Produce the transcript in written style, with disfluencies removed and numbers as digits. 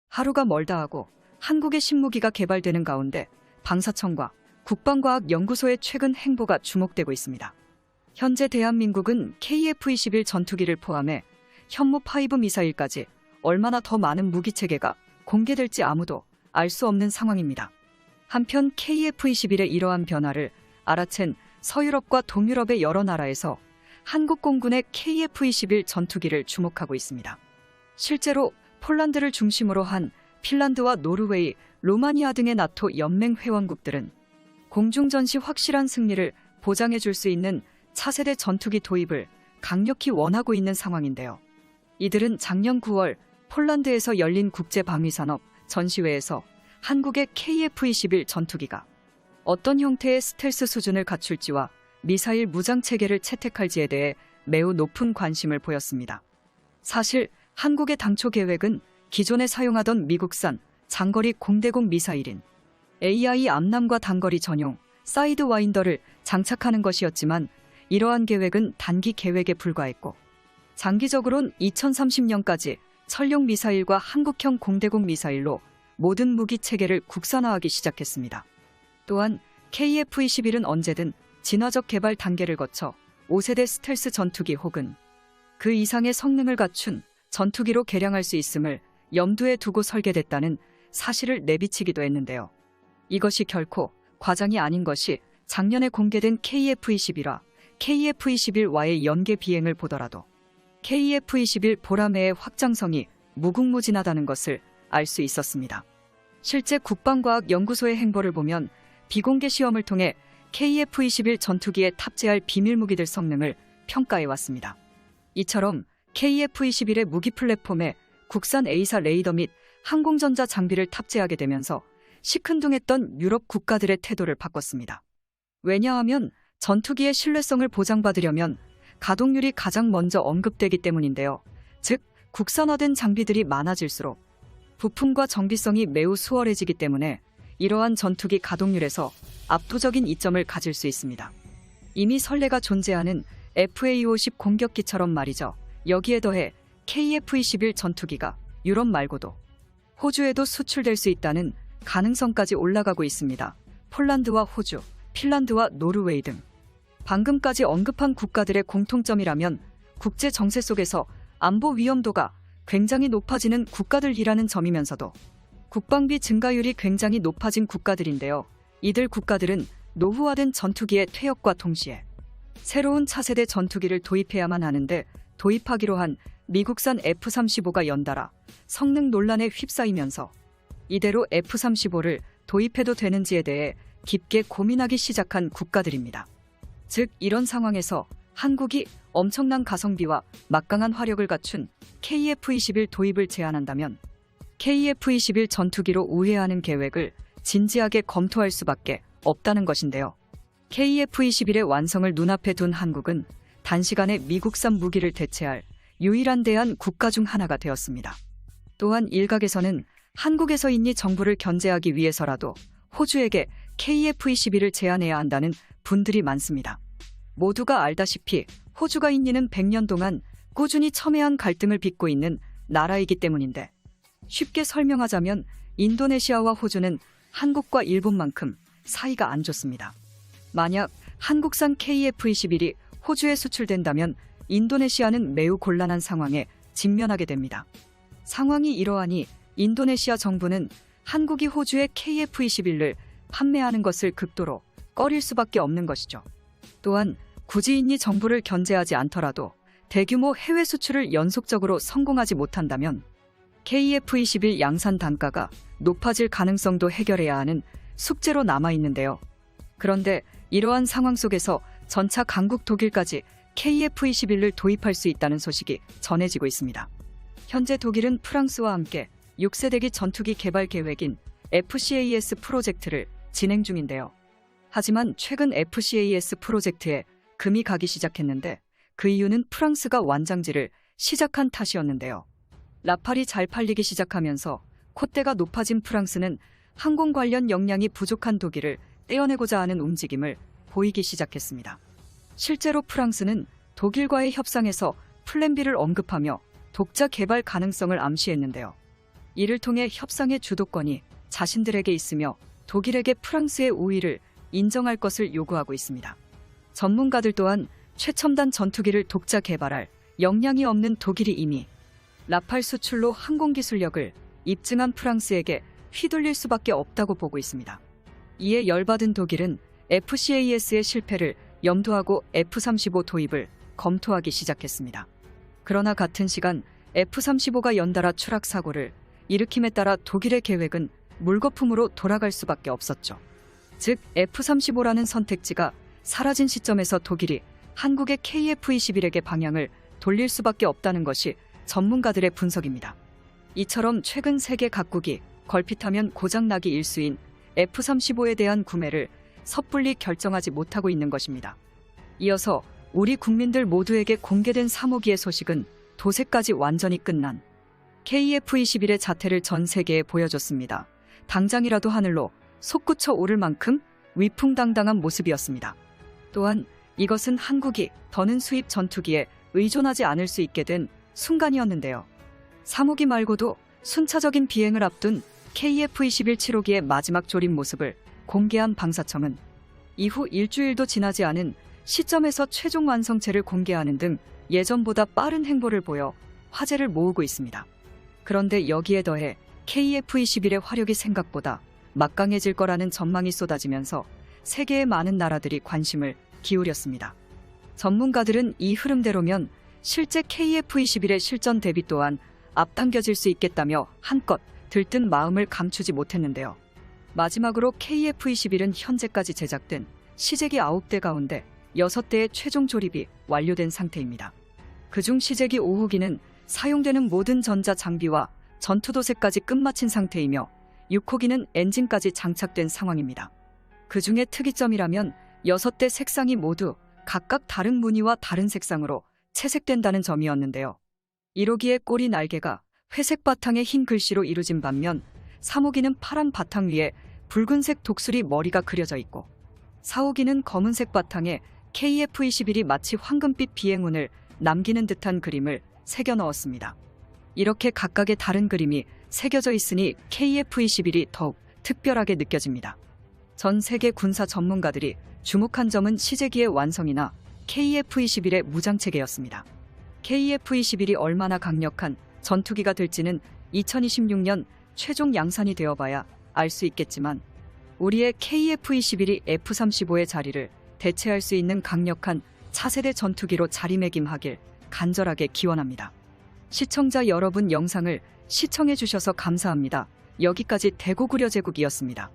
하루가 멀다 하고 한국의 신무기가 개발되는 가운데 방사청과 국방과학연구소의 최근 행보가 주목되고 있습니다. 현재 대한민국은 KF-21 전투기를 포함해 현무5 미사일까지 얼마나 더 많은 무기체계가 공개될지 아무도 알 수 없는 상황입니다. 한편 KF-21의 이러한 변화를 알아챈 서유럽과 동유럽의 여러 나라에서 한국 공군의 KF-21 전투기를 주목하고 있습니다. 실제로 폴란드를 중심으로 한 핀란드와 노르웨이, 루마니아 등의 나토 연맹 회원국들은 공중전시 확실한 승리를 보장해 줄 수 있는 차세대 전투기 도입을 강력히 원하고 있는 상황인데요. 이들은 작년 9월 폴란드에서 열린 국제방위산업 전시회에서 한국의 KF-21 전투기가 어떤 형태의 스텔스 수준을 갖출지와 미사일 무장체계를 채택할지에 대해 매우 높은 관심을 보였습니다. 사실 한국의 당초 계획은 기존에 사용하던 미국산 장거리 공대공 미사일인 AI 암람과 단거리 전용 사이드와인더를 장착하는 것이었지만 이러한 계획은 단기 계획에 불과했고 장기적으론 2030년까지 천룡 미사일과 한국형 공대공 미사일로 모든 무기 체계를 국산화하기 시작했습니다. 또한 KF-21은 언제든 진화적 개발 단계를 거쳐 5세대 스텔스 전투기 혹은 그 이상의 성능을 갖춘 전투기로 개량할 수 있음을 염두에 두고 설계됐다는 사실을 내비치기도 했는데요. 이것이 결코 과장이 아닌 것이 작년에 공개된 KF-21과 KF-21와의 연계 비행을 보더라도 KF-21 보라매의 확장성이 무궁무진하다는 것을 알 수 있었습니다. 실제 국방과학연구소의 행보를 보면 비공개 시험을 통해 KF-21 전투기에 탑재할 비밀무기들 성능을 평가해왔습니다. 이처럼 KF-21의 무기 플랫폼에 국산 A사 레이더 및 항공전자 장비를 탑재하게 되면서 시큰둥했던 유럽 국가들의 태도를 바꿨습니다. 왜냐하면 전투기의 신뢰성을 보장받으려면 가동률이 가장 먼저 언급되기 때문인데요. 즉, 국산화된 장비들이 많아질수록 부품과 정비성이 매우 수월해지기 때문에 이러한 전투기 가동률에서 압도적인 이점을 가질 수 있습니다. 이미 선례가 존재하는 FA-50 공격기처럼 말이죠. 여기에 더해 KF-21 전투기가 유럽 말고도 호주에도 수출될 수 있다는 가능성까지 올라가고 있습니다. 폴란드와 호주, 핀란드와 노르웨이 등 방금까지 언급한 국가들의 공통점이라면 국제 정세 속에서 안보 위험도가 굉장히 높아지는 국가들이라는 점이면서도 국방비 증가율이 굉장히 높아진 국가들인데요. 이들 국가들은 노후화된 전투기의 퇴역과 동시에 새로운 차세대 전투기를 도입해야만 하는데 도입하기로 한 미국산 F-35가 연달아 성능 논란에 휩싸이면서 이대로 F-35를 도입해도 되는지에 대해 깊게 고민하기 시작한 국가들입니다. 즉, 이런 상황에서 한국이 엄청난 가성비와 막강한 화력을 갖춘 KF-21 도입을 제안한다면 KF-21 전투기로 우회하는 계획을 진지하게 검토할 수밖에 없다는 것인데요. KF-21의 완성을 눈앞에 둔 한국은 단시간에 미국산 무기를 대체할 유일한 대한 국가 중 하나가 되었습니다. 또한 일각에서는 한국에서 인니 정부를 견제하기 위해서라도 호주에게 KF-21을 제안해야 한다는 분들이 많습니다. 모두가 알다시피 호주가 인니는 100년 동안 꾸준히 첨예한 갈등을 빚고 있는 나라이기 때문인데 쉽게 설명하자면 인도네시아와 호주는 한국과 일본만큼 사이가 안 좋습니다. 만약 한국산 KF-21이 호주에 수출된다면 인도네시아는 매우 곤란한 상황에 직면하게 됩니다. 상황이 이러하니 인도네시아 정부는 한국이 호주에 KF-21을 판매하는 것을 극도로 꺼릴 수밖에 없는 것이죠. 또한 굳이 인니 정부를 견제하지 않더라도 대규모 해외 수출을 연속적으로 성공하지 못한다면 KF-21 양산 단가가 높아질 가능성도 해결해야 하는 숙제로 남아있는데요. 그런데 이러한 상황 속에서 전차 강국 독일까지 KF-21을 도입할 수 있다는 소식이 전해지고 있습니다. 현재 독일은 프랑스와 함께 6세대기 전투기 개발 계획인 FCAS 프로젝트를 진행 중인데요. 하지만 최근 FCAS 프로젝트에 금이 가기 시작했는데 그 이유는 프랑스가 완장지를 시작한 탓이었는데요. 라팔이 잘 팔리기 시작하면서 콧대가 높아진 프랑스는 항공 관련 역량이 부족한 독일을 떼어내고자 하는 움직임을 보이기 시작했습니다. 실제로 프랑스는 독일과의 협상에서 플랜 B를 언급하며 독자 개발 가능성을 암시했는데요. 이를 통해 협상의 주도권이 자신들에게 있으며 독일에게 프랑스의 우위를 인정할 것을 요구하고 있습니다. 전문가들 또한 최첨단 전투기를 독자 개발할 역량이 없는 독일이 이미 라팔 수출로 항공기술력을 입증한 프랑스에게 휘둘릴 수밖에 없다고 보고 있습니다. 이에 열받은 독일은 FCAS의 실패를 염두하고 F-35 도입을 검토하기 시작했습니다. 그러나 같은 시간 F-35가 연달아 추락 사고를 일으킴에 따라 독일의 계획은 물거품으로 돌아갈 수밖에 없었죠. 즉 F-35라는 선택지가 사라진 시점에서 독일이 한국의 KF-21에게 방향을 돌릴 수밖에 없다는 것이 전문가들의 분석입니다. 이처럼 최근 세계 각국이 걸핏하면 고장나기 일쑤인 F-35에 대한 구매를 섣불리 결정하지 못하고 있는 것입니다. 이어서 우리 국민들 모두에게 공개된 3호기의 소식은 도세까지 완전히 끝난 KF-21의 자태를 전 세계에 보여줬습니다. 당장이라도 하늘로 솟구쳐 오를 만큼 위풍당당한 모습이었습니다. 또한 이것은 한국이 더는 수입 전투기에 의존하지 않을 수 있게 된 순간이었는데요. 3호기 말고도 순차적인 비행을 앞둔 KF-21 7호기의 마지막 조립 모습을 공개한 방사청은 이후 일주일도 지나지 않은 시점에서 최종 완성체를 공개하는 등 예전보다 빠른 행보를 보여 화제를 모으고 있습니다. 그런데 여기에 더해 KF-21의 화력이 생각보다 막강해질 거라는 전망이 쏟아지면서 세계의 많은 나라들이 관심을 기울였습니다. 전문가들은 이 흐름대로면 실제 KF-21의 실전 대비 또한 앞당겨질 수 있겠다며 한껏 들뜬 마음을 감추지 못했는데요. 마지막으로 KF-21은 현재까지 제작된 시제기 9대 가운데 6대의 최종 조립이 완료된 상태입니다. 그중 시제기 5호기는 사용되는 모든 전자 장비와 전투도세까지 끝마친 상태이며 6호기는 엔진까지 장착된 상황입니다. 그 중에 특이점이라면 6대 색상이 모두 각각 다른 무늬와 다른 색상으로 채색된다는 점이었는데요. 1호기의 꼬리 날개가 회색 바탕에 흰 글씨로 이루어진 반면 3호기는 파란 바탕 위에 붉은색 독수리 머리가 그려져 있고 4호기는 검은색 바탕에 KF-21이 마치 황금빛 비행운을 남기는 듯한 그림을 새겨 넣었습니다. 이렇게 각각의 다른 그림이 새겨져 있으니 KF-21이 더욱 특별하게 느껴집니다. 전 세계 군사 전문가들이 주목한 점은 시제기의 완성이나 KF-21의 무장체계였습니다. KF-21이 얼마나 강력한 전투기가 될지는 2026년 최종 양산이 되어봐야 알 수 있겠지만 우리의 KF-21이 F-35의 자리를 대체할 수 있는 강력한 차세대 전투기로 자리매김하길 간절하게 기원합니다. 시청자 여러분, 영상을 시청해 주셔서 감사합니다. 여기까지 대구구려제국이었습니다.